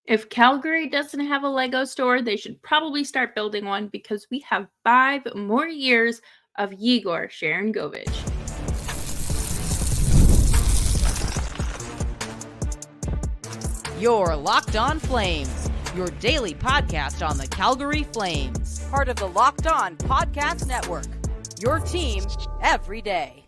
If Calgary doesn't have a Lego store, they should probably start building one because we have 5 more years of Yegor Sharangovich. You're Locked On Flames, your daily podcast on the Calgary Flames. Part of the Locked On Podcast Network, your team every day.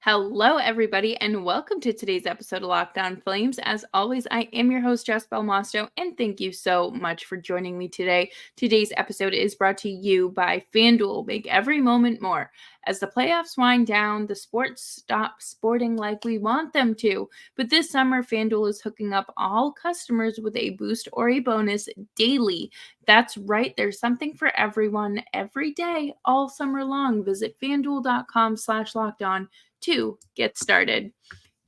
Hello, everybody, and welcome to today's episode of Locked On Flames. As always, I am your host, Jess Belmosto, and thank you so much for joining me today. Today's episode is brought to you by FanDuel. Make every moment more. As the playoffs wind down, the sports stop sporting like we want them to. But this summer, FanDuel is hooking up all customers with a boost or a bonus daily. That's right, there's something for everyone every day, all summer long. Visit FanDuel.com/lockedon to get started.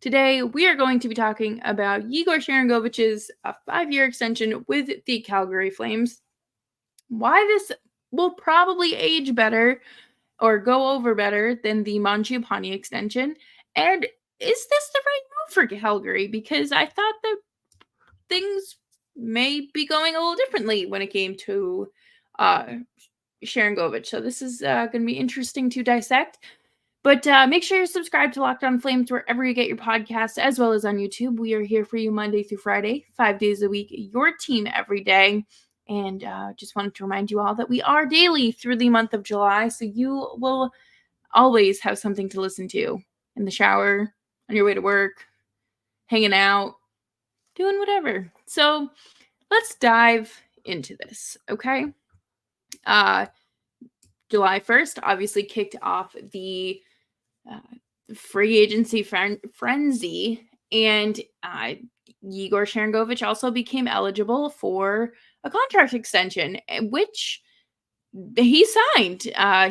Today, we are going to be talking about Yegor Sharangovich's 5-year extension with the Calgary Flames, why this will probably age better or go over better than the Mangiapane extension, and is this the right move for Calgary? Because I thought that things may be going a little differently when it came to Sharangovich. So this is going to be interesting to dissect. But make sure you're subscribed to Locked On Flames wherever you get your podcasts, as well as on YouTube. We are here for you Monday through Friday, 5 days a week, your team every day. And just wanted to remind you all that we are daily through the month of July, so you will always have something to listen to in the shower, on your way to work, hanging out, doing whatever. So let's dive into this, okay? July 1st obviously kicked off the free agency frenzy, and Yegor Sharangovich also became eligible for a contract extension, which he signed.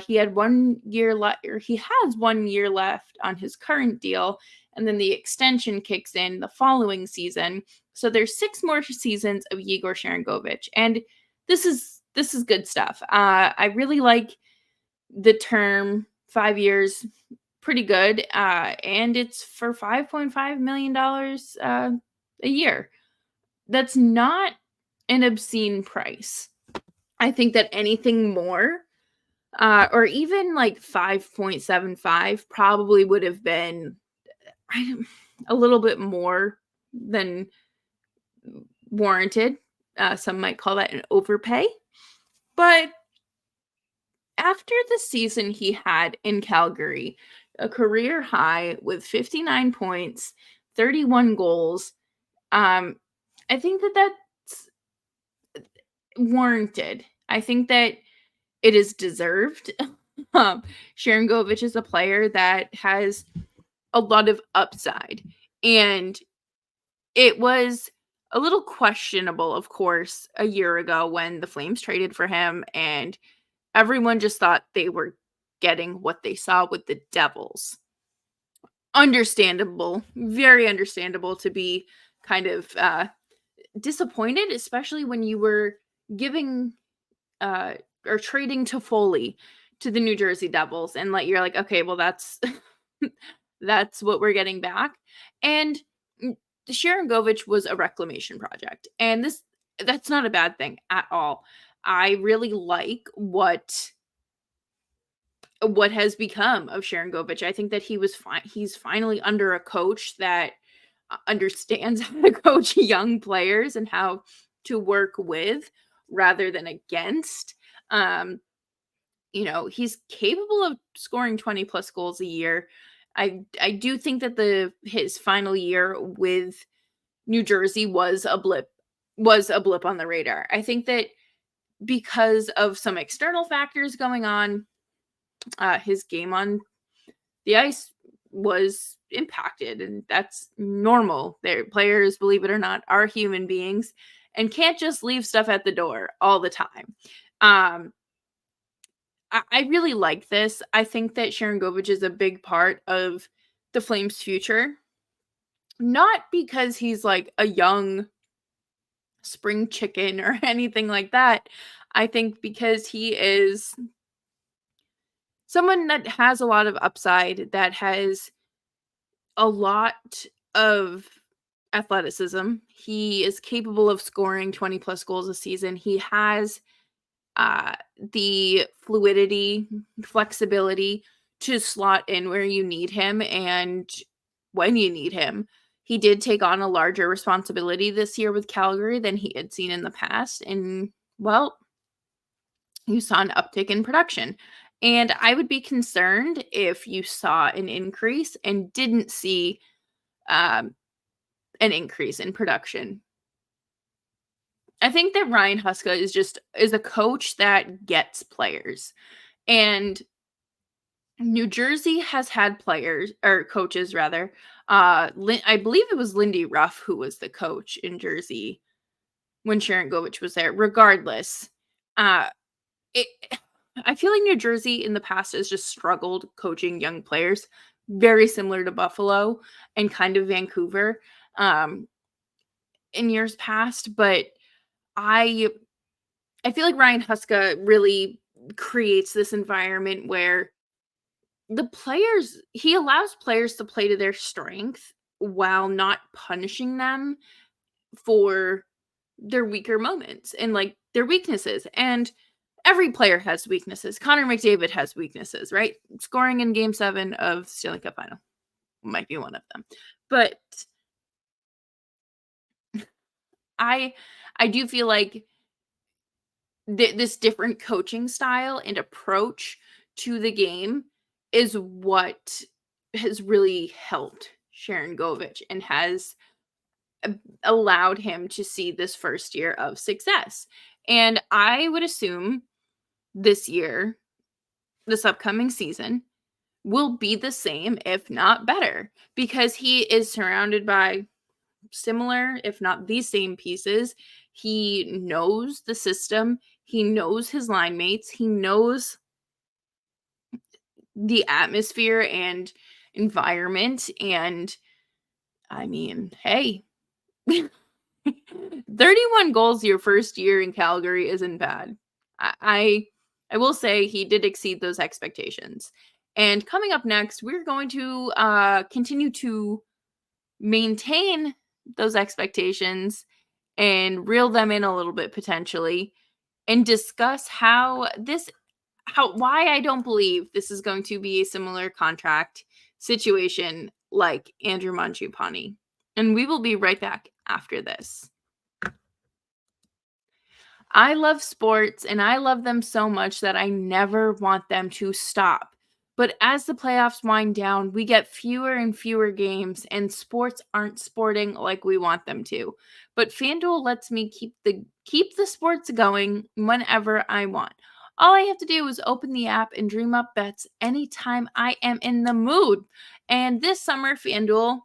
He had 1 year left, or he has 1 year left on his current deal, and then the extension kicks in the following season. So there's 6 more seasons of Yegor Sharangovich, and this is good stuff. I really like the term 5 years, pretty good, and it's for $5.5 million a year. That's not an obscene price. I think that anything more, or even like 5.75 probably would have been a little bit more than warranted. Some might call that an overpay. But after the season he had in Calgary, a career high with 59 points, 31 goals, I think that that's warranted. I think that it is deserved. Sharangovich is a player that has a lot of upside, and it was a little questionable, of course, a year ago when the Flames traded for him, and everyone just thought they were getting what they saw with the Devils. Understandable, very understandable to be kind of disappointed, especially when you were giving or trading Toffoli to the New Jersey Devils, and you're like, okay, well that's that's what we're getting back. And Sharangovich was a reclamation project, and that's not a bad thing at all. I really like what has become of Sharangovich. I think that he's finally under a coach that understands how to coach young players and how to work with rather than against. He's capable of scoring 20 plus goals a year. I do think that his final year with New Jersey was a blip on the radar. I think that because of some external factors going on, his game on the ice was impacted, and that's normal. Their players, believe it or not, are human beings and can't just leave stuff at the door all the time. I really like this. I think that Sharangovich is a big part of the Flames' future. Not because he's like a young spring chicken or anything like that. I think because he is someone that has a lot of upside, that has a lot of athleticism. He is capable of scoring 20 plus goals a season. He has uh, the fluidity, flexibility to slot in where you need him and when you need him. He did take on a larger responsibility this year with Calgary than he had seen in the past. And, well, you saw an uptick in production. And I would be concerned if you saw an increase and didn't see um, an increase in production. I think that Ryan Huska is a coach that gets players. And New Jersey has had players or coaches rather. I believe it was Lindy Ruff who was the coach in Jersey when Sharangovich was there. Regardless, uh, it I feel like New Jersey in the past has just struggled coaching young players, very similar to Buffalo and kind of Vancouver, um, in years past. But I I feel like Ryan Huska really creates this environment where he allows players to play to their strength while not punishing them for their weaker moments and like their weaknesses. And every player has weaknesses. Connor McDavid has weaknesses, right? Scoring in game 7 of Stanley Cup final might be one of them. But I I do feel like this different coaching style and approach to the game is what has really helped Sharangovich and has allowed him to see this first year of success. And I would assume this year, this upcoming season, will be the same, if not better, because he is surrounded by similar, if not the same pieces. He knows the system, he knows his line mates, he knows the atmosphere and environment. And I mean, hey, 31 goals your first year in Calgary isn't bad. I will say he did exceed those expectations. And coming up next, we're going to continue to maintain those expectations and reel them in a little bit potentially and discuss why I don't believe this is going to be a similar contract situation like Andrew Mangiapane. And we will be right back after this. I love sports and I love them so much that I never want them to stop. But as the playoffs wind down, we get fewer and fewer games and sports aren't sporting like we want them to. But FanDuel lets me keep the sports going whenever I want. All I have to do is open the app and dream up bets anytime I am in the mood. And this summer FanDuel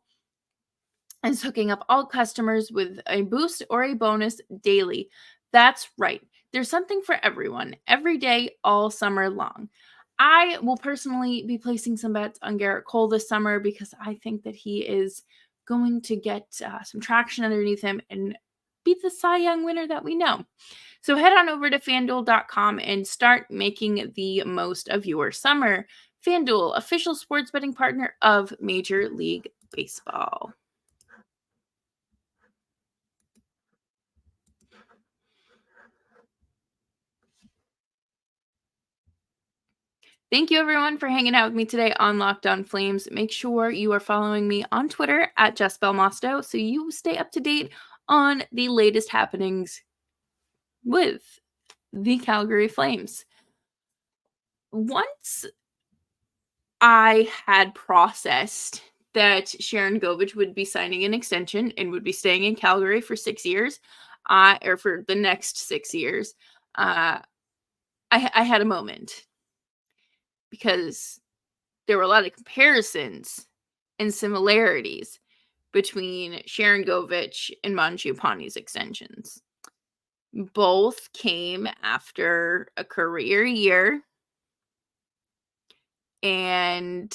is hooking up all customers with a boost or a bonus daily. That's right. There's something for everyone, every day, all summer long. I will personally be placing some bets on Garrett Cole this summer because I think that he is going to get some traction underneath him and be the Cy Young winner that we know. So head on over to fanduel.com and start making the most of your summer. FanDuel, official sports betting partner of Major League Baseball. Thank you, everyone, for hanging out with me today on Locked On Flames. Make sure you are following me on Twitter at Jess Belmosto so you stay up to date on the latest happenings with the Calgary Flames. Once I had processed that Sharangovich would be signing an extension and would be staying in Calgary for 6 years, or for the next 6 years, I had a moment because there were a lot of comparisons and similarities between Sharangovich and Mangiapane's extensions. Both came after a career year, and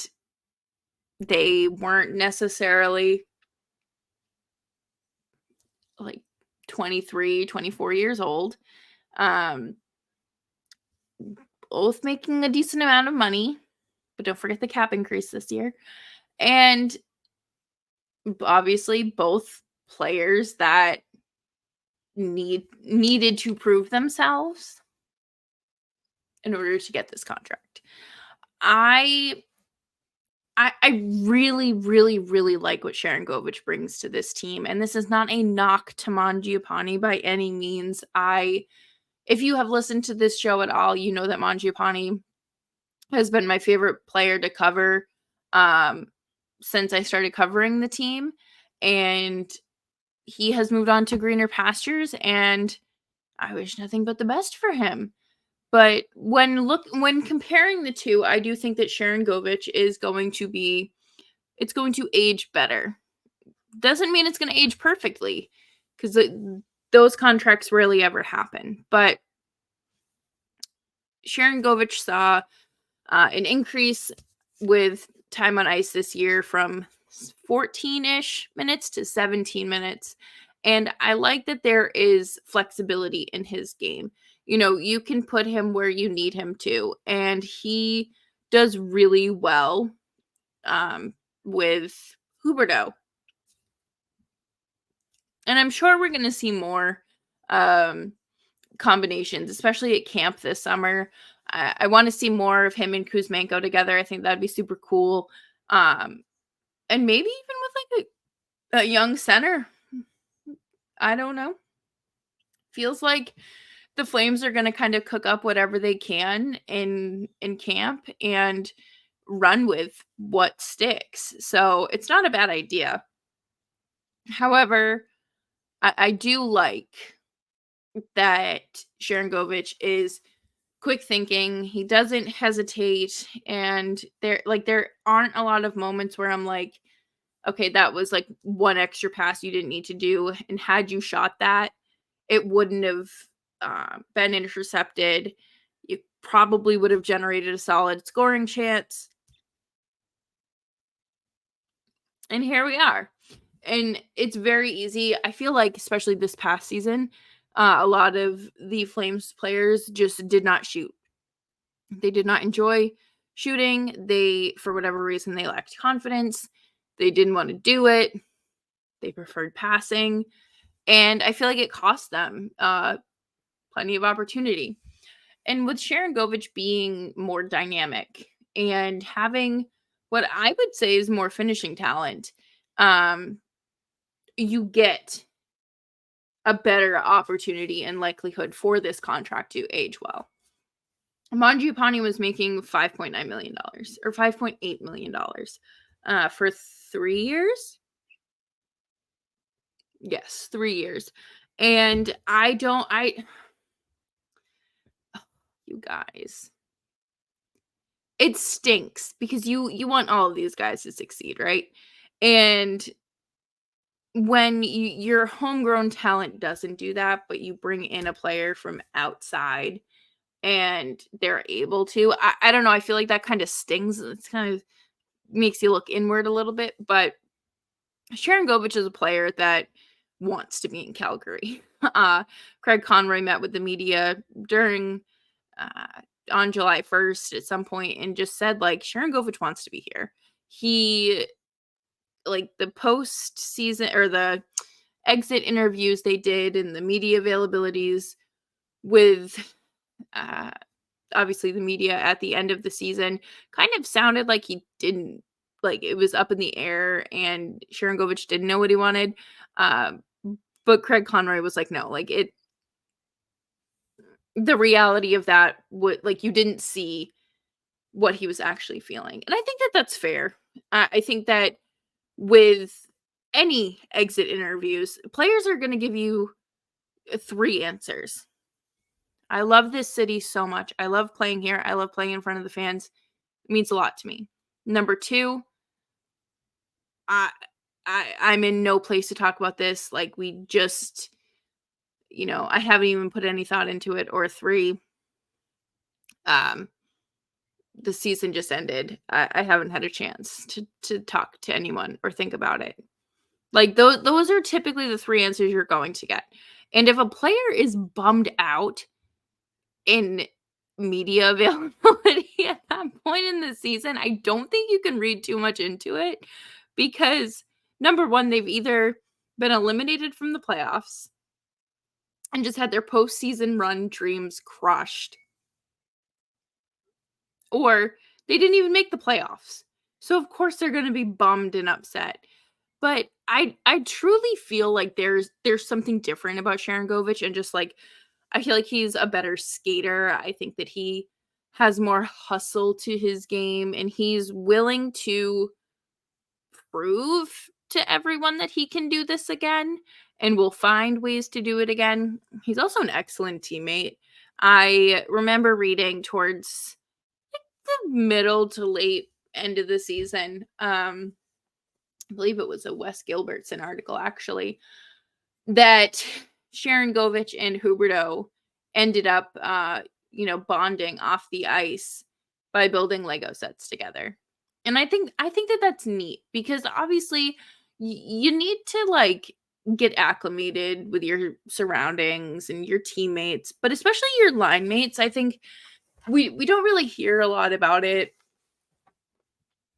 they weren't necessarily like 23, 24 years old. Both making a decent amount of money, but don't forget the cap increase this year. And obviously both players that needed to prove themselves in order to get this contract. I really, really, really like what Sharangovich brings to this team, and this is not a knock to Mangiapane by any means. If you have listened to this show at all, you know that Mangiapane has been my favorite player to cover since I started covering the team, and he has moved on to greener pastures, and I wish nothing but the best for him. But when comparing the two, I do think that Sharangovich is going to age better. Doesn't mean it's going to age perfectly, because those contracts rarely ever happen. But Sharangovich saw an increase with time on ice this year from 14-ish minutes to 17 minutes. And I like that there is flexibility in his game. You can put him where you need him to, and he does really well with Huberdeau. And I'm sure we're going to see more combinations, especially at camp this summer. I want to see more of him and Kuzmenko together. I think that'd be super cool. And maybe even with like a young center. I don't know. Feels like the Flames are going to kind of cook up whatever they can in camp and run with what sticks. So it's not a bad idea. However, I do like that Sharangovich is quick thinking. He doesn't hesitate, and there aren't a lot of moments where I'm like, okay, that was like one extra pass you didn't need to do, and had you shot that, it wouldn't have been intercepted. You probably would have generated a solid scoring chance. And here we are. And it's very easy. I feel like, especially this past season, a lot of the Flames players just did not shoot. They did not enjoy shooting. For whatever reason, they lacked confidence. They didn't want to do it. They preferred passing. And I feel like it cost them plenty of opportunity. And with Sharangovich being more dynamic and having what I would say is more finishing talent, you get a better opportunity and likelihood for this contract to age well. Mangiapane was making $5.9 million or $5.8 million for 3 years. Yes, 3 years. And you guys, it stinks because you want all of these guys to succeed, right? And when your homegrown talent doesn't do that, but you bring in a player from outside and they're able to, I don't know, I feel like that kind of stings. It's kind of makes you look inward a little bit, but Sharangovich is a player that wants to be in Calgary. Craig Conroy met with the media during on July 1st at some point and just said, like, Sharangovich wants to be here. He, like, the post season or the exit interviews they did and the media availabilities with obviously the media at the end of the season kind of sounded like he didn't, like, it was up in the air and Sharangovich didn't know what he wanted. But Craig Conroy was like, no, like, the reality of that would, like, you didn't see what he was actually feeling. And I think that that's fair. I think that with any exit interviews, players are going to give you 3 answers. I love this city so much. I love playing here. I love playing in front of the fans. It means a lot to me. Number 2, I'm in no place to talk about this. Like, we just, I haven't even put any thought into it. Or 3, the season just ended. I haven't had a chance to talk to anyone or think about it. Like, those are typically the 3 answers you're going to get. And if a player is bummed out in media availability at that point in the season, I don't think you can read too much into it, because number 1, they've either been eliminated from the playoffs, and just had their postseason run dreams crushed. Or they didn't even make the playoffs. So of course they're going to be bummed and upset. But I truly feel like there's something different about Sharangovich, and just like I feel like he's a better skater. I think that he has more hustle to his game, and he's willing to prove to everyone that he can do this again and will find ways to do it again. He's also an excellent teammate. I remember reading towards the middle to late end of the season. I believe it was a Wes Gilbertson article actually, that Sharangovich and Huberdeau ended up bonding off the ice by building Lego sets together. And I think that that's neat, because obviously you need to like get acclimated with your surroundings and your teammates, but especially your line mates. I think we don't really hear a lot about it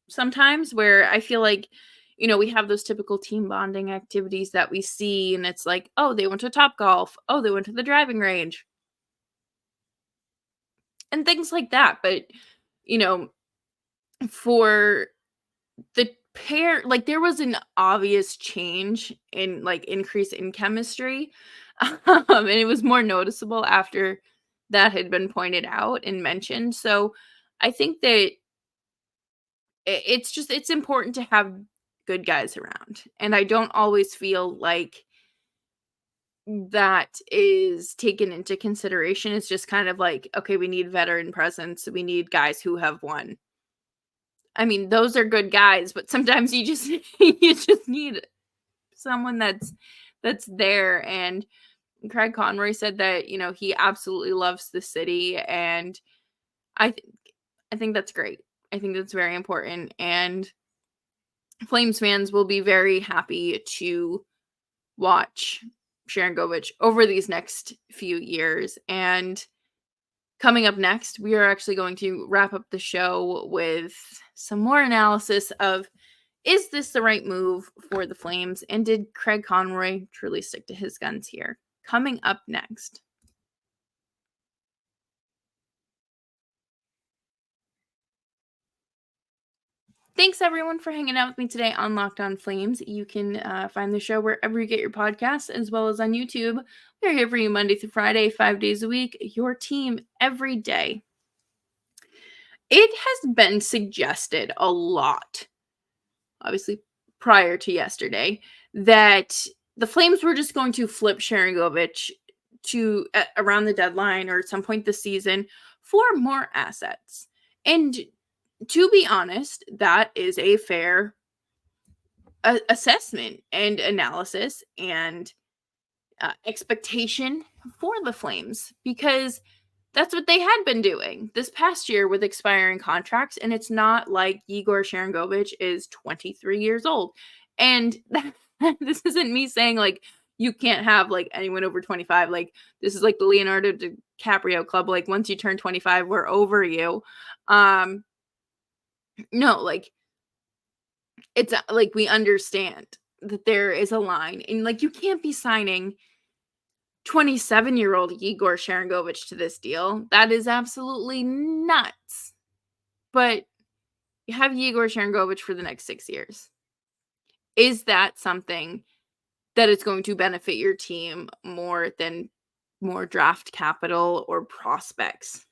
sometimes, where I feel like, we have those typical team bonding activities that we see, and it's like, oh, they went to Top Golf, oh, they went to the driving range, and things like that. But, you know, for the pair, like there was an obvious change in like increase in chemistry. And it was more noticeable after that had been pointed out and mentioned. So I think that it's important to have good guys around, and I don't always feel like that is taken into consideration. It's just kind of like, okay, we need veteran presence, we need guys who have won. I mean, those are good guys, but sometimes you just you just need someone that's there. And Craig Conroy said that, he absolutely loves the city, and I th- I think that's great. I think that's very important, and Flames fans will be very happy to watch Sharangovich over these next few years. And coming up next, we are actually going to wrap up the show with some more analysis of, is this the right move for the Flames? And did Craig Conroy truly stick to his guns here? Coming up next. Thanks everyone for hanging out with me today on Locked On Flames. You can find the show wherever you get your podcasts, as well as on YouTube. We're here for you Monday through Friday, 5 days a week. Your team every day. It has been suggested a lot, obviously prior to yesterday, that the Flames were just going to flip Sharangovich to around the deadline or at some point this season for more assets. And to be honest, that is a fair assessment and analysis and expectation for the Flames, because that's what they had been doing this past year with expiring contracts. And it's not like Yegor Sharangovich is 23 years old. And this isn't me saying like you can't have like anyone over 25. Like this is like the Leonardo DiCaprio club. Like once you turn 25, we're over you. No, like it's like we understand that there is a line, and like you can't be signing 27-year-old Yegor Sharangovich to this deal. That is absolutely nuts. But you have Yegor Sharangovich for the next 6 years. Is that something that is going to benefit your team more than more draft capital or prospects?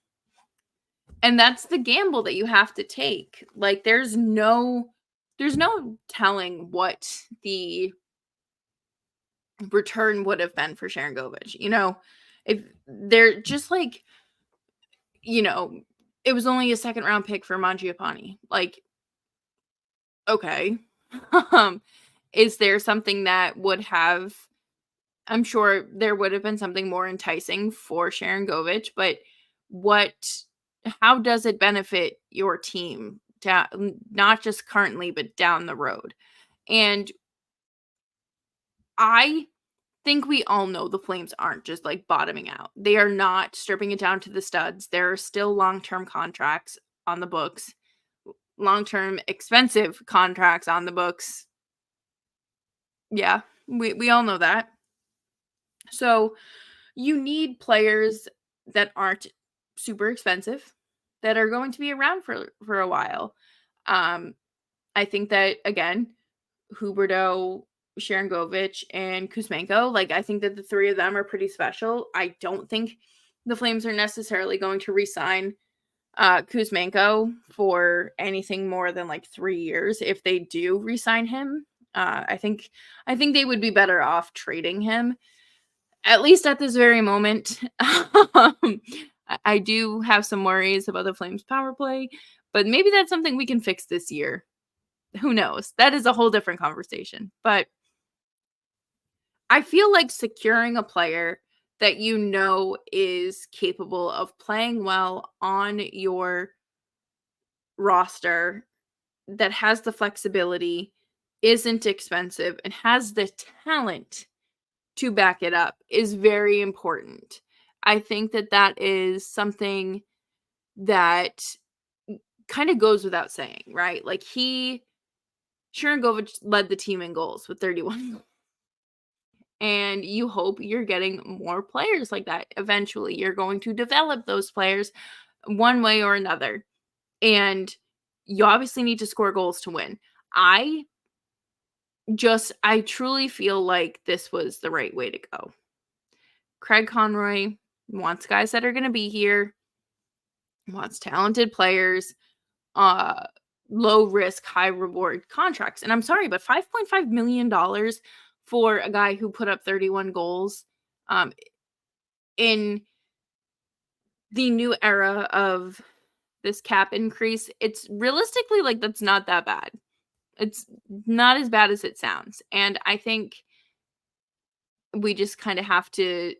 And that's the gamble that you have to take. Like there's no telling what the return would have been for Sharangovich. If they're just like, it was only a second round pick for Mangiapane. Like, okay. Is there something that would have, I'm sure there would have been something more enticing for Sharangovich, but how does it benefit your team not just currently, but down the road? And I think we all know the Flames aren't just like bottoming out. They are not stripping it down to the studs. There are still long-term contracts on the books, long-term expensive contracts on the books. Yeah. We all know that. So you need players that aren't super expensive, that are going to be around for a while. I think that, again, Huberdeau, Sharangovich, and Kuzmenko, like, I think that the three of them are pretty special. I don't think the Flames are necessarily going to re-sign Kuzmenko for anything more than like 3 years. If they do re-sign him, I think they would be better off trading him, at least at this very moment. I do have some worries about the Flames power play, but maybe that's something we can fix this year. Who knows? That is a whole different conversation. But I feel like securing a player that you know is capable of playing well on your roster, that has the flexibility, isn't expensive, and has the talent to back it up is very important. I think that that is something that kind of goes without saying, right? Like, Sharangovich led the team in goals with 31. And you hope you're getting more players like that. Eventually, you're going to develop those players one way or another. And you obviously need to score goals to win. I truly feel like this was the right way to go. Craig Conroy wants guys that are going to be here, wants talented players, uh, low risk, high reward contracts. And I'm sorry, but $5.5 million for a guy who put up 31 goals in the new era of this cap increase, it's realistically, like, that's not that bad. It's not as bad as it sounds. And I think we just kind of have to,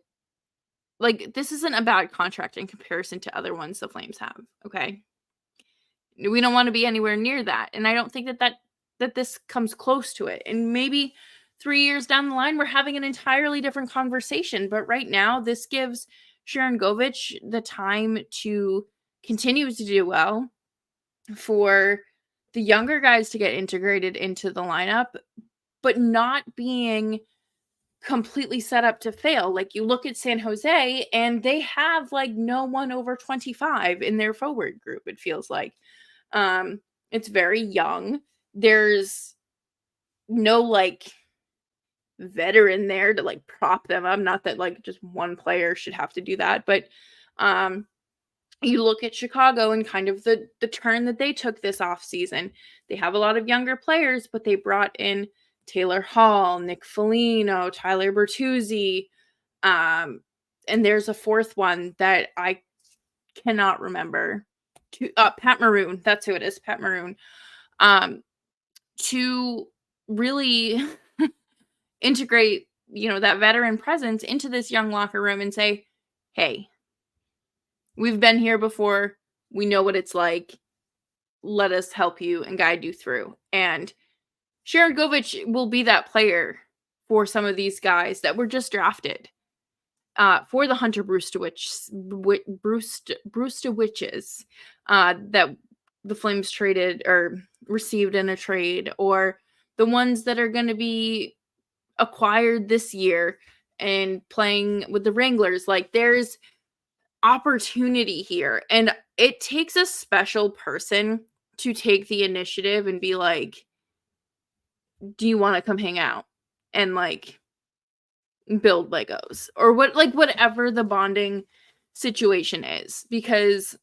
like, this isn't a bad contract in comparison to other ones the Flames have. Okay. We don't want to be anywhere near that. And I don't think that this comes close to it. And maybe 3 years down the line, we're having an entirely different conversation. But right now, this gives Sharangovich the time to continue to do well, for the younger guys to get integrated into the lineup, but not being completely set up to fail. Like, you look at San Jose and they have like no one over 25 in their forward group, it feels like. It's very young. There's no like veteran there to like prop them up. Not that like just one player should have to do that, but you look at Chicago and kind of the turn that they took this offseason. They have a lot of younger players, but they brought in Taylor Hall, Nick Foligno, Tyler Bertuzzi, and there's a fourth one that I cannot remember. Pat Maroon, that's who it is, Pat Maroon. To really integrate, that veteran presence into this young locker room and say, hey, we've been here before. We know what it's like. Let us help you and guide you through. And Sharangovich will be that player for some of these guys that were just drafted. For the Hunter Brewstowiches that the Flames traded or received in a trade, or the ones that are going to be acquired this year and playing with the Wranglers. Like, there's opportunity here, and it takes a special person to take the initiative and be like, do you want to come hang out and like build Legos or whatever the bonding situation is, because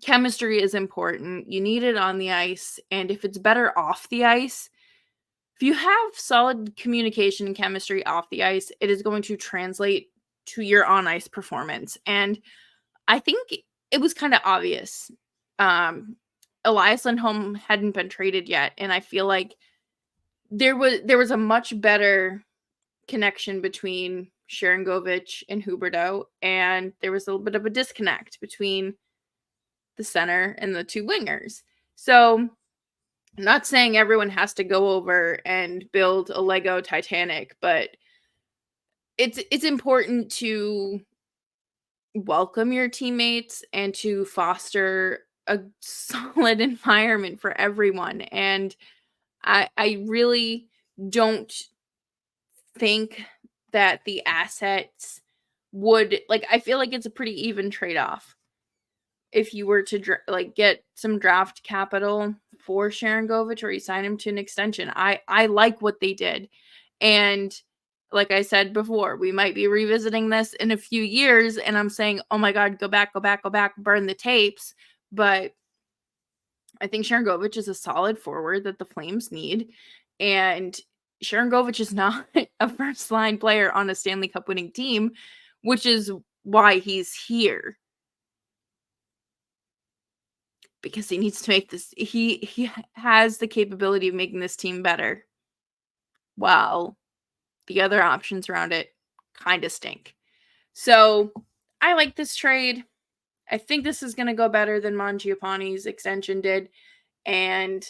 chemistry is important. You need it on the ice, and if it's better off the ice, if you have solid communication and chemistry off the ice, it is going to translate to your on ice performance. And I think it was kind of obvious. Elias Lindholm hadn't been traded yet, and I feel like there was a much better connection between Sharangovich and Huberdeau, and there was a little bit of a disconnect between the center and the two wingers. So I'm not saying everyone has to go over and build a Lego Titanic, but it's important to welcome your teammates and to foster a solid environment for everyone. And I really don't think that the assets would, like, I feel like it's a pretty even trade-off. If you were to get some draft capital for Sharangovich, or you sign him to an extension, I like what they did. And like I said before, we might be revisiting this in a few years, and I'm saying, oh my God, go back, burn the tapes. But I think Sharangovich is a solid forward that the Flames need. And Sharangovich is not a first-line player on a Stanley Cup winning team, which is why he's here. Because he needs to make this, he has the capability of making this team better, while the other options around it kind of stink. So I like this trade. I think this is going to go better than Mangiapane's extension did, and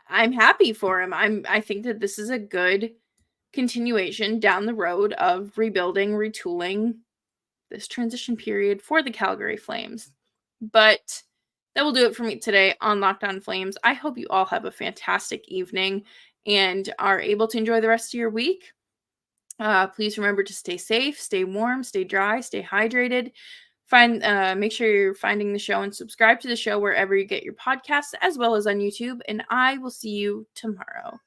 I'm happy for him. I think that this is a good continuation down the road of rebuilding, retooling this transition period for the Calgary Flames. But that will do it for me today on Locked On Flames. I hope you all have a fantastic evening and are able to enjoy the rest of your week. Please remember to stay safe, stay warm, stay dry, stay hydrated. Make sure you're finding the show and subscribe to the show wherever you get your podcasts, as well as on YouTube. And I will see you tomorrow.